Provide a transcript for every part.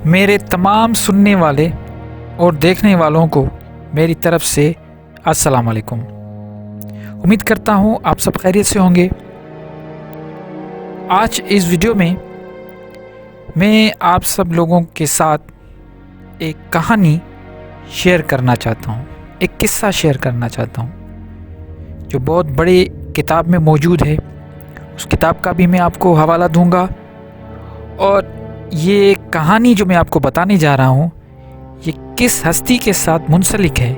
میرے تمام سننے والے اور دیکھنے والوں کو میری طرف سے السلام علیکم۔ امید کرتا ہوں آپ سب خیریت سے ہوں گے۔ آج اس ویڈیو میں آپ سب لوگوں کے ساتھ ایک کہانی شیئر کرنا چاہتا ہوں، ایک قصہ شیئر کرنا چاہتا ہوں جو بہت بڑی کتاب میں موجود ہے۔ اس کتاب کا بھی میں آپ کو حوالہ دوں گا، اور یہ کہانی جو میں آپ کو بتانے جا رہا ہوں یہ کس ہستی کے ساتھ منسلک ہے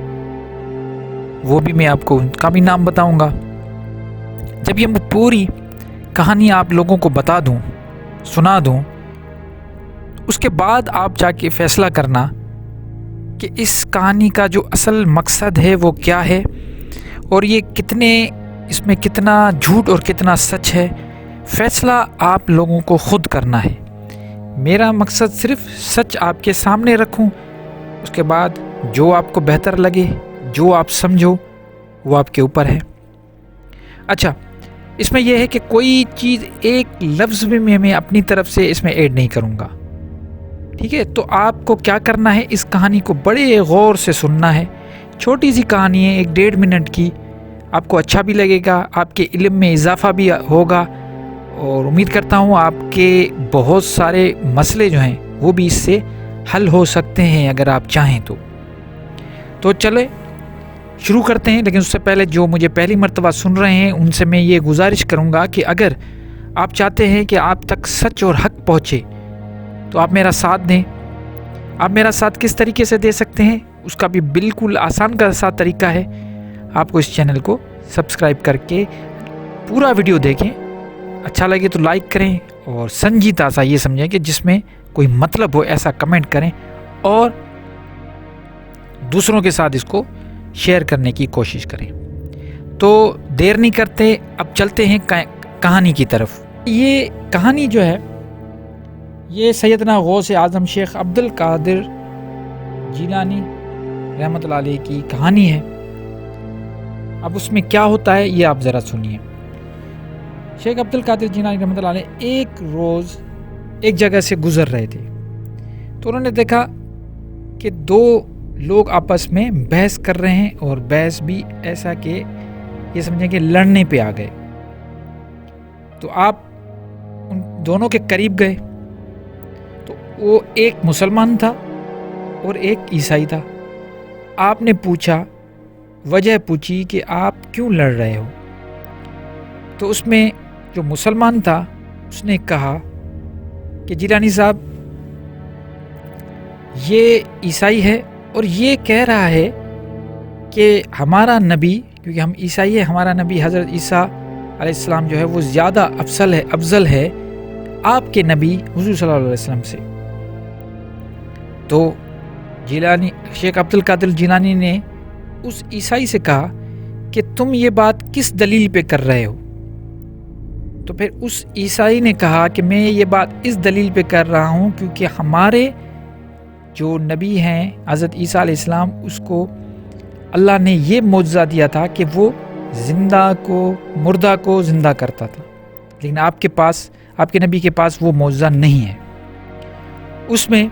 وہ بھی میں آپ کو ان کا بھی نام بتاؤں گا۔ جب یہ پوری کہانی آپ لوگوں کو بتا دوں، سنا دوں، اس کے بعد آپ جا کے فیصلہ کرنا کہ اس کہانی کا جو اصل مقصد ہے وہ کیا ہے، اور یہ اس میں کتنا جھوٹ اور کتنا سچ ہے۔ فیصلہ آپ لوگوں کو خود کرنا ہے۔ میرا مقصد صرف سچ آپ کے سامنے رکھوں، اس کے بعد جو آپ کو بہتر لگے، جو آپ سمجھو، وہ آپ کے اوپر ہے۔ اچھا، اس میں یہ ہے کہ کوئی چیز ایک لفظ میں اپنی طرف سے اس میں ایڈ نہیں کروں گا، ٹھیک ہے؟ تو آپ کو کیا کرنا ہے، اس کہانی کو بڑے غور سے سننا ہے۔ چھوٹی سی کہانی ہے، 1-1.5 منٹ کی، آپ کو اچھا بھی لگے گا، آپ کے علم میں اضافہ بھی ہوگا، اور امید کرتا ہوں آپ کے بہت سارے مسئلے جو ہیں وہ بھی اس سے حل ہو سکتے ہیں اگر آپ چاہیں تو چلے شروع کرتے ہیں۔ لیکن اس سے پہلے جو مجھے پہلی مرتبہ سن رہے ہیں ان سے میں یہ گزارش کروں گا کہ اگر آپ چاہتے ہیں کہ آپ تک سچ اور حق پہنچے تو آپ میرا ساتھ دیں۔ آپ میرا ساتھ کس طریقے سے دے سکتے ہیں، اس کا بھی بالکل آسان کا سا طریقہ ہے۔ آپ کو اس چینل کو سبسکرائب کر کے پورا ویڈیو دیکھیں، اچھا لگے تو لائک کریں، اور سنجیدہ سا یہ سمجھیں کہ جس میں کوئی مطلب ہو ایسا کمنٹ کریں، اور دوسروں کے ساتھ اس کو شیئر کرنے کی کوشش کریں۔ تو دیر نہیں کرتے، اب چلتے ہیں کہانی کی طرف۔ یہ کہانی جو ہے یہ سیدنا غوث اعظم شیخ عبد القادر جیلانی رحمۃ اللہ علیہ کی کہانی ہے۔ اب اس میں کیا ہوتا ہے یہ آپ ذرا سنیے۔ شیخ عبد القادر جیلانی رحمۃ اللہ علیہ ایک روز ایک جگہ سے گزر رہے تھے، تو انہوں نے دیکھا کہ 2 لوگ آپس میں بحث کر رہے ہیں، اور بحث بھی ایسا کہ یہ سمجھیں کہ لڑنے پہ آ گئے۔ تو آپ ان دونوں کے قریب گئے، تو وہ ایک مسلمان تھا اور ایک عیسائی تھا۔ آپ نے پوچھا، وجہ پوچھی کہ آپ کیوں لڑ رہے ہو؟ تو اس میں جو مسلمان تھا اس نے کہا کہ جیلانی صاحب، یہ عیسائی ہے اور یہ کہہ رہا ہے کہ ہمارا نبی، کیونکہ ہم عیسائی ہیں، ہمارا نبی حضرت عیسیٰ علیہ السلام جو ہے وہ زیادہ افضل ہے آپ کے نبی حضور صلی اللہ علیہ وسلم سے۔ تو شیخ عبد القادر جیلانی نے اس عیسائی سے کہا کہ تم یہ بات کس دلیل پہ کر رہے ہو؟ تو پھر اس عیسائی نے کہا کہ میں یہ بات اس دلیل پہ کر رہا ہوں کیونکہ ہمارے جو نبی ہیں حضرت عیسیٰ علیہ السلام، اس کو اللہ نے یہ معجزہ دیا تھا کہ وہ مردہ کو زندہ کرتا تھا، لیکن آپ کے نبی کے پاس وہ معجزہ نہیں ہے۔ اس میں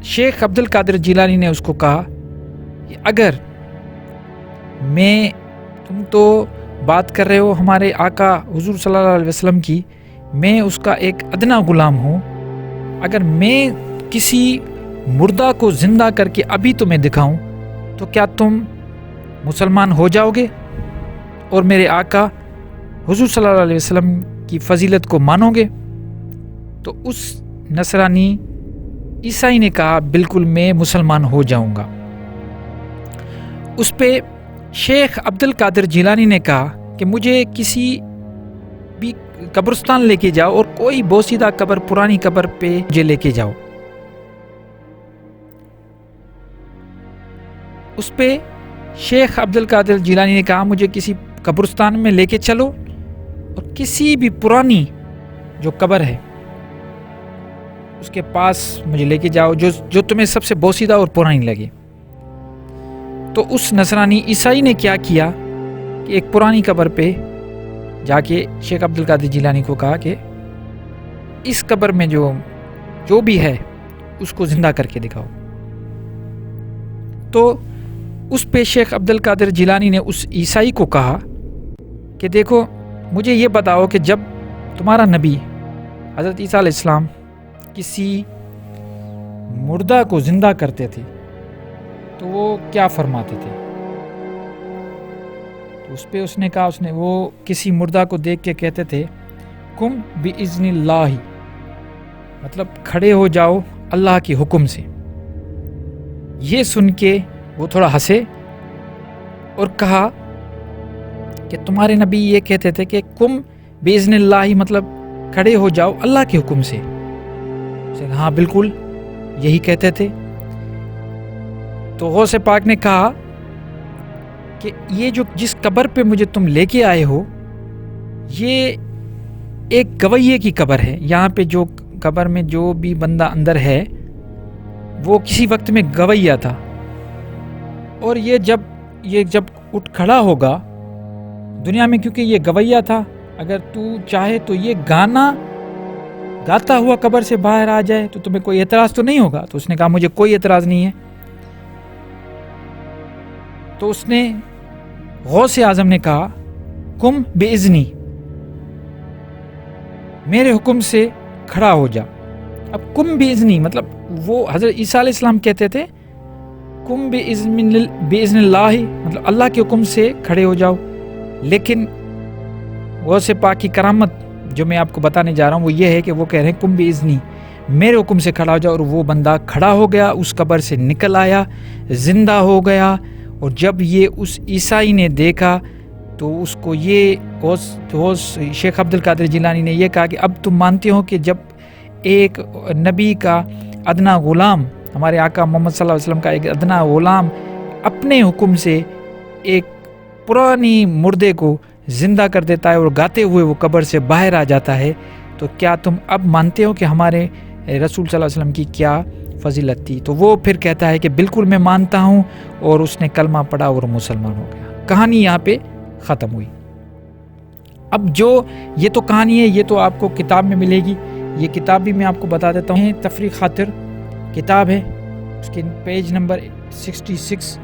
شیخ عبد القادر جیلانی نے اس کو کہا کہ اگر تم تو بات کر رہے ہو ہمارے آقا حضور صلی اللہ علیہ وسلم کی، میں اس کا ایک ادنا غلام ہوں، اگر میں کسی مردہ کو زندہ کر کے ابھی تمہیں دکھاؤں تو کیا تم مسلمان ہو جاؤ گے اور میرے آقا حضور صلی اللہ علیہ وسلم کی فضیلت کو مانو گے؟ تو اس نصرانی عیسائی نے کہا بالکل، میں مسلمان ہو جاؤں گا۔ اس پہ شیخ عبد القادر جیلانی نے کہا کہ مجھے کسی بھی قبرستان لے کے جاؤ، اور کوئی بوسیدہ قبر، پرانی قبر پہ مجھے لے کے جاؤ۔ اس پہ شیخ عبد القادر جیلانی نے کہا مجھے کسی قبرستان میں لے کے چلو، اور کسی بھی پرانی جو قبر ہے اس کے پاس مجھے لے کے جاؤ جو تمہیں سب سے بوسیدہ اور پرانی لگے۔ تو اس نصرانی عیسائی نے کیا کیا کہ ایک پرانی قبر پہ جا کے شیخ عبد القادر جیلانی کو کہا کہ اس قبر میں جو جو بھی ہے اس کو زندہ کر کے دکھاؤ. تو اس پہ شیخ عبد القادر جیلانی نے اس عیسائی کو کہا کہ دیکھو مجھے یہ بتاؤ کہ جب تمہارا نبی حضرت عیسیٰ علیہ السلام کسی مردہ کو زندہ کرتے تھے تو وہ کیا فرماتے تھے؟ تو اس پہ اس نے کہا وہ کسی مردہ کو دیکھ کے کہتے تھے کم بِإِذْنِ اللَّهِ، مطلب کھڑے ہو جاؤ اللہ کے حکم سے. یہ سن کے وہ تھوڑا ہنسے اور کہا کہ تمہارے نبی یہ کہتے تھے کہ کم بِإِذْنِ اللَّهِ مطلب کھڑے ہو جاؤ اللہ کے حکم سے. ہاں بالکل یہی کہتے تھے. تو غوث پاک نے کہا کہ یہ جو جس قبر پہ مجھے تم لے کے آئے ہو یہ ایک گویے کی قبر ہے. یہاں پہ جو قبر میں جو بھی بندہ اندر ہے وہ کسی وقت میں گویا تھا، اور یہ جب اٹھ کھڑا ہوگا دنیا میں، کیونکہ یہ گویا تھا، اگر تو چاہے تو یہ گانا گاتا ہوا قبر سے باہر آ جائے تو تمہیں کوئی اعتراض تو نہیں ہوگا. تو اس نے کہا مجھے کوئی اعتراض نہیں ہے. تو اس نے غوث اعظم نے کہا کم بِإِذْنِی، میرے حکم سے کھڑا ہو جا. اب کم بِإِذْنِی مطلب وہ حضرت عیسیٰ علیہ السلام کہتے تھے کم بِإِذْنِ اللَّهِ مطلب اللہ کے حکم سے کھڑے ہو جاؤ. لیکن غوث پاک کی کرامت جو میں آپ کو بتانے جا رہا ہوں وہ یہ ہے کہ وہ کہہ رہے ہیں کم بِإِذْنِی، میرے حکم سے کھڑا ہو جاؤ. اور وہ بندہ کھڑا ہو گیا، اس قبر سے نکل آیا، زندہ ہو گیا. اور جب یہ اس عیسائی نے دیکھا تو اس کو یہ غوث شیخ عبد القادر جیلانی نے یہ کہا کہ اب تم مانتے ہو کہ جب ایک نبی کا ادنا غلام، ہمارے آقا محمد صلی اللہ علیہ وسلم کا ایک ادنا غلام اپنے حکم سے ایک پرانی مردے کو زندہ کر دیتا ہے اور گاتے ہوئے وہ قبر سے باہر آ جاتا ہے، تو کیا تم اب مانتے ہو کہ ہمارے رسول صلی اللہ علیہ وسلم کی کیا فضیلت تھی؟ تو وہ پھر کہتا ہے کہ بالکل میں مانتا ہوں، اور اس نے کلمہ پڑھا اور مسلمان ہو گیا. کہانی یہاں پہ ختم ہوئی. اب جو یہ تو کہانی ہے، یہ تو آپ کو کتاب میں ملے گی. یہ کتاب بھی میں آپ کو بتا دیتا ہوں، تفریح خاطر کتاب ہے، اس کے پیج نمبر 66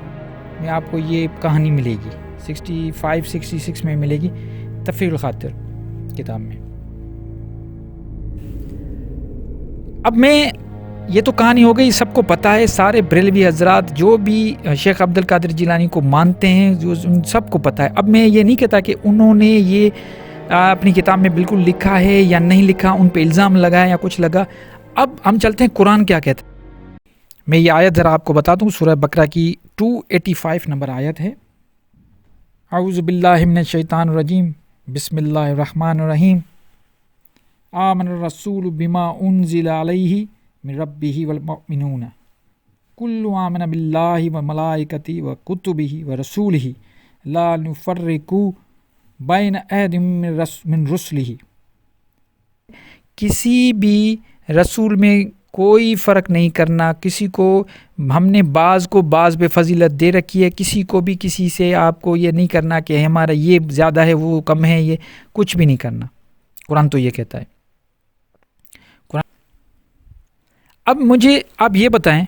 میں آپ کو یہ کہانی ملے گی. 65-66 میں ملے گی تفریح الخاطر کتاب میں. اب میں یہ تو کہانی ہو گئی، سب کو پتہ ہے، سارے بریلوی حضرات جو بھی شیخ عبد القادر جیلانی کو مانتے ہیں جو ان سب کو پتہ ہے. اب میں یہ نہیں کہتا کہ انہوں نے یہ اپنی کتاب میں بالکل لکھا ہے یا نہیں لکھا، ان پہ الزام لگا یا کچھ لگا. اب ہم چلتے ہیں قرآن کیا کہتا ہے. میں یہ آیت ذرا آپ کو بتا دوں، سورہ بقرہ کی 285 نمبر آیت ہے. اعوذ باللہ من الشیطان الرجیم، بسم اللہ الرحمن الرحیم. آمن الرسول بما انزل علیہ من ربہ والمؤمنون کل آمن باللہ وملائکتہ وکتبہ ورسولہ لا نفرق بین احد من رسلہ. کسی بھی رسول میں کوئی فرق نہیں کرنا، کسی کو ہم نے بعض کو بعض پہ فضیلت دے رکھی ہے، کسی کو بھی کسی سے آپ کو یہ نہیں کرنا کہ ہمارا یہ زیادہ ہے وہ کم ہے، یہ کچھ بھی نہیں کرنا. قرآن تو یہ کہتا ہے. اب مجھے آپ یہ بتائیں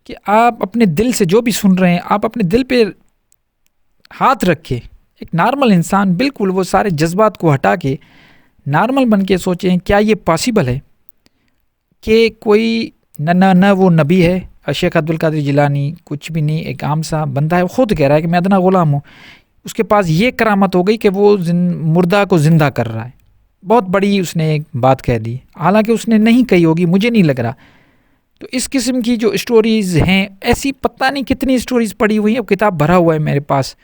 کہ آپ اپنے دل سے جو بھی سن رہے ہیں، آپ اپنے دل پہ ہاتھ رکھے، ایک نارمل انسان بالکل وہ سارے جذبات کو ہٹا کے نارمل بن کے سوچیں کیا یہ پاسبل ہے کہ کوئی نہ وہ نبی ہے، شیخ عبد القادر جیلانی کچھ بھی نہیں، ایک عام سا بندہ ہے، وہ خود کہہ رہا ہے کہ میں ادنا غلام ہوں، اس کے پاس یہ کرامت ہو گئی کہ وہ مردہ کو زندہ کر رہا ہے. بہت بڑی اس نے ایک بات کہہ دی، حالانکہ اس نے نہیں کہی ہوگی، مجھے نہیں لگ رہا. تو اس قسم کی جو اسٹوریز ہیں، ایسی پتہ نہیں کتنی اسٹوریز پڑی ہوئی ہیں، اب کتاب بھرا ہوا ہے میرے پاس.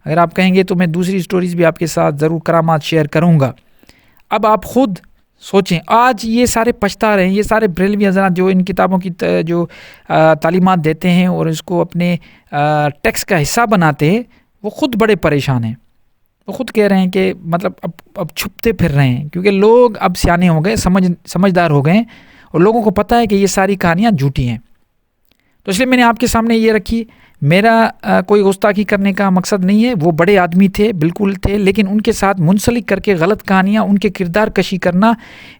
اگر آپ کہیں گے تو میں دوسری اسٹوریز بھی آپ کے ساتھ ضرور کرامات شیئر کروں گا. اب آپ خود سوچیں، آج یہ سارے پچھتا رہے ہیں، یہ سارے بریلوی حضرات جو ان کتابوں کی جو تعلیمات دیتے ہیں اور اس کو اپنے ٹیکس کا حصہ بناتے ہیں، وہ خود بڑے پریشان ہیں. وہ خود کہہ رہے ہیں کہ مطلب اب چھپتے پھر رہے ہیں، کیونکہ لوگ اب سیانے ہو گئے، سمجھدار ہو گئے، اور لوگوں کو پتہ ہے کہ یہ ساری کہانیاں جھوٹی ہیں. تو اس لیے میں نے آپ کے سامنے یہ رکھی. میرا کوئی گستاخی کرنے کا مقصد نہیں ہے. وہ بڑے آدمی تھے، بالکل تھے، لیکن ان کے ساتھ منسلک کر کے غلط کہانیاں، ان کے کردار کشی کرنا،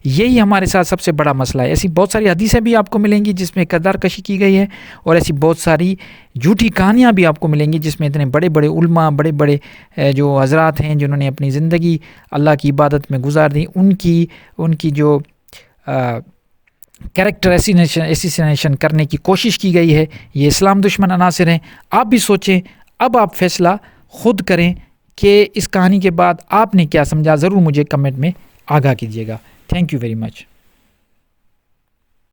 یہی ہمارے ساتھ سب سے بڑا مسئلہ ہے. ایسی بہت ساری حدیثیں بھی آپ کو ملیں گی جس میں کردار کشی کی گئی ہے، اور ایسی بہت ساری جھوٹی کہانیاں بھی آپ کو ملیں گی جس میں اتنے بڑے بڑے علماء، بڑے بڑے جو حضرات ہیں جنہوں نے اپنی زندگی اللہ کی عبادت میں گزار دی، ان کی جو کریکٹر ایسیسینیشن کرنے کی کوشش کی گئی ہے. یہ اسلام دشمن عناصر ہیں. آپ بھی سوچیں، اب آپ فیصلہ خود کریں کہ اس کہانی کے بعد آپ نے کیا سمجھا. ضرور مجھے کمنٹ میں آگاہ کیجیے گا. Thank you very much.